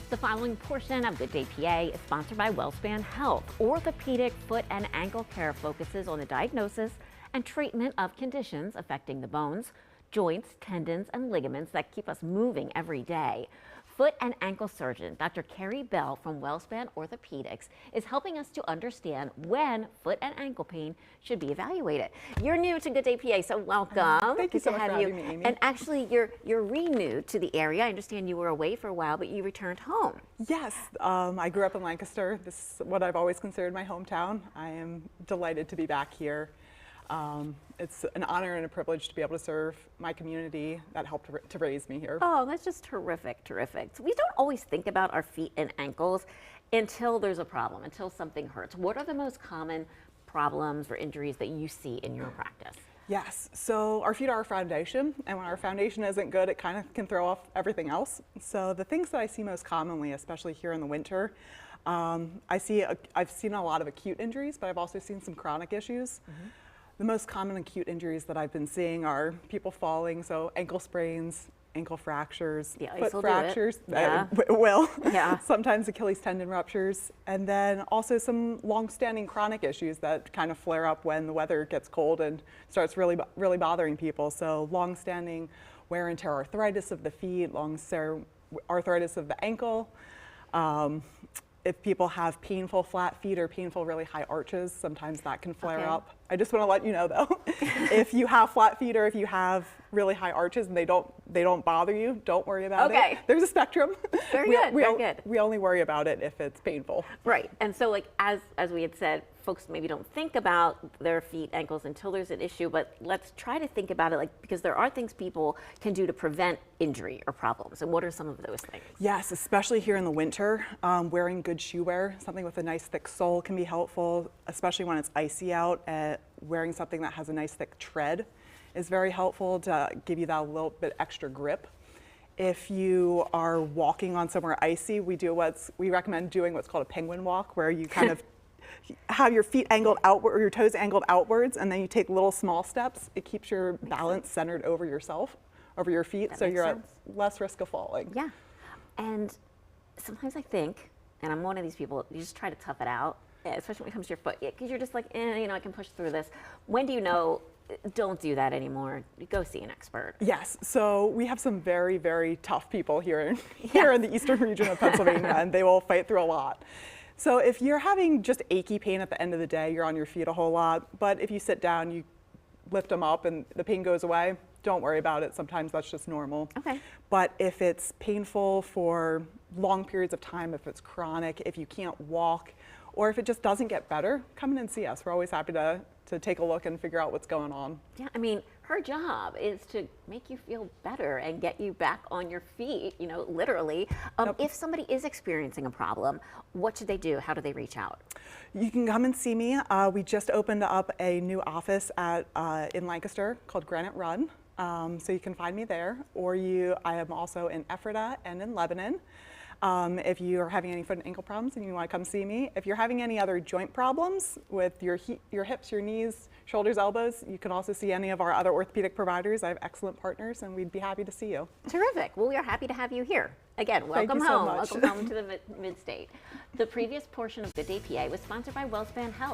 The following portion of Good Day PA is sponsored by WellSpan Health. Orthopedic foot and ankle care focuses on the diagnosis and treatment of conditions affecting the bones, joints, tendons, and ligaments that keep us moving every day. Foot and ankle surgeon Dr. Kerri from WellSpan Orthopedics is helping us to understand when foot and ankle pain should be evaluated. You're new to Good Day PA, so welcome. Thank you so much for having me, Amy. And actually, you're renewed to the area. I understand you were away for a while, but you returned home. Yes, I grew up in Lancaster. This is what I've always considered my hometown. I am delighted to be back here. It's an honor and a privilege to be able to serve my community that helped to raise me here. Oh, that's just terrific, terrific. So we don't always think about our feet and ankles until there's a problem, until something hurts. What are the most common problems or injuries that you see in your practice? Yes, so our feet are our foundation, and when our foundation isn't good, it kind of can throw off everything else. So the things that I see most commonly, especially here in the winter, I've seen a lot of acute injuries, but I've also seen some chronic issues. Mm-hmm. The most common acute injuries that I've been seeing are people falling, so ankle sprains, ankle fractures, foot fractures. It will. Yeah. Sometimes Achilles tendon ruptures, and then also some long-standing chronic issues that kind of flare up when the weather gets cold and starts really bothering people. So long-standing wear and tear arthritis of the feet, arthritis of the ankle. If people have painful flat feet or painful really high arches, sometimes that can flare up. I just want to let you know though, if you have flat feet or if you have really high arches and they don't bother you, don't worry about it. There's a spectrum. Very good. We only worry about it if it's painful. Right. And so like as we had said, folks maybe don't think about their feet, ankles until there's an issue, but let's try to think about it because there are things people can do to prevent injury or problems. And what are some of those things? Yes, especially here in the winter, wearing good shoe wear, something with a nice thick sole can be helpful, especially when it's icy out. Wearing something that has a nice thick tread is very helpful to give you that little bit extra grip. If you are walking on somewhere icy, we recommend doing what's called a penguin walk, where you kind of have your feet angled outward or your toes angled outwards, and then you take little small steps. It keeps your balance centered over yourself, over your feet, so you're at less risk of falling. Yeah, and sometimes I think, and I'm one of these people, you just try to tough it out, especially when it comes to your foot, because you're just like, I can push through this. When do you know, don't do that anymore, go see an expert? Yes, so we have some very, very tough people here in the eastern region of Pennsylvania, and they will fight through a lot. So if you're having just achy pain at the end of the day, you're on your feet a whole lot, but if you sit down, you lift them up and the pain goes away, don't worry about it. Sometimes that's just normal. Okay. But if it's painful for long periods of time, if it's chronic, if you can't walk, or if it just doesn't get better, come in and see us. We're always happy to take a look and figure out what's going on. Yeah, I mean, her job is to make you feel better and get you back on your feet, literally. If somebody is experiencing a problem, what should they do? How do they reach out? You can come and see me. We just opened up a new office in Lancaster called Granite Run. So you can find me there, or I am also in Ephrata and in Lebanon. If you're having any foot and ankle problems and you want to come see me. If you're having any other joint problems with your hips, your knees, shoulders, elbows, you can also see any of our other orthopedic providers. I have excellent partners, and we'd be happy to see you. Terrific. Well, we are happy to have you here. Again, welcome home. Welcome home to the Mid-State. The previous portion of Good Day PA was sponsored by WellSpan Health.